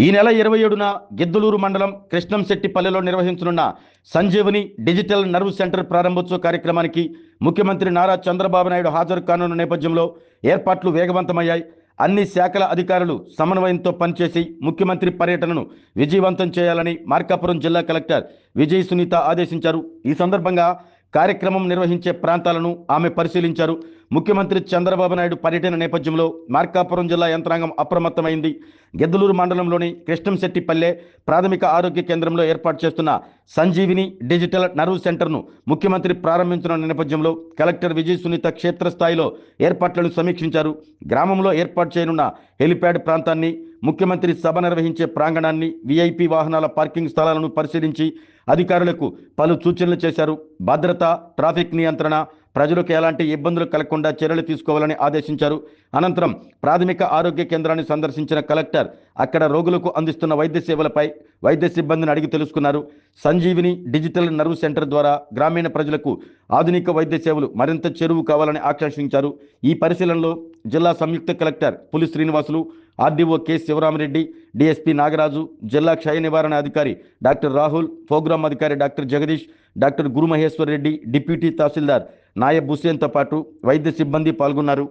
ఈ నెల 27న గిద్దలూరు మండలం కృష్ణంశెట్టిపల్లెలో నిర్వహించనున్న సంజీవని డిజిటల్ నర్వ్ సెంటర్ ప్రారంభోత్సవ కార్యక్రమానికి ముఖ్యమంత్రి నారా చంద్రబాబు నాయుడు హాజరు కానున్న నేపథ్యంలో ఏర్పాట్లు వేగవంతమయ్యాయి. అన్ని శాఖల అధికారులు సమన్వయంతో పనిచేసి ముఖ్యమంత్రి పర్యటనను విజయవంతం చేయాలని మార్కాపురం జిల్లా కలెక్టర్ విజయ్ సునీత ఆదేశించారు. ఈ సందర్భంగా కార్యక్రమం నిర్వహించే ప్రాంతాలను ఆమె పరిశీలించారు. ముఖ్యమంత్రి చంద్రబాబు నాయుడు పర్యటన నేపథ్యంలో మార్కాపురం జిల్లా యంత్రాంగం అప్రమత్తమైంది. గిద్దలూరు మండలంలోని కృష్ణంశెట్టిపల్లె ప్రాథమిక ఆరోగ్య కేంద్రంలో ఏర్పాటు చేస్తున్న సంజీవిని డిజిటల్ నర్వ్ సెంటర్ను ముఖ్యమంత్రి ప్రారంభించనున్న నేపథ్యంలో కలెక్టర్ విజయ్ సునీత క్షేత్రస్థాయిలో ఏర్పాట్లను సమీక్షించారు. గ్రామంలో ఏర్పాటు చేయనున్న హెలిప్యాడ్ ప్రాంతాన్ని, ముఖ్యమంత్రి సభ నిర్వహించే ప్రాంగణాన్ని, విఐపి వాహనాల పార్కింగ్ స్థలాలను పరిశీలించి అధికారులకు పలు సూచనలు చేశారు. భద్రత, ట్రాఫిక్ నియంత్రణ, ప్రజలకు ఎలాంటి ఇబ్బందులు కలగకుండా చర్యలు తీసుకోవాలని ఆదేశించారు. అనంతరం ప్రాథమిక ఆరోగ్య కేంద్రాన్ని సందర్శించిన కలెక్టర్ అక్కడ రోగులకు అందిస్తున్న వైద్య సేవలపై వైద్య సిబ్బందిని అడిగి తెలుసుకున్నారు. సంజీవిని డిజిటల్ నర్వ్ సెంటర్ ద్వారా గ్రామీణ ప్రజలకు ఆధునిక వైద్య సేవలు మరింత చేరువు కావాలని ఆకాంక్షించారు. ఈ పరిశీలనలో జిల్లా సంయుక్త collector Puli Srinivasulu, RDO K Sivaramareddy, DSP Nagaraju, జిల్లా క్షయ నివారణ అధికారి డాక్టర్ రాహుల్, ప్రోగ్రాం అధికారి doctor Jagadish, doctor Gurumaheshwar Reddy, deputy tahsildar Nayab హుస్సేన్తో పాటు వైద్య సిబ్బంది పాల్గొన్నారు.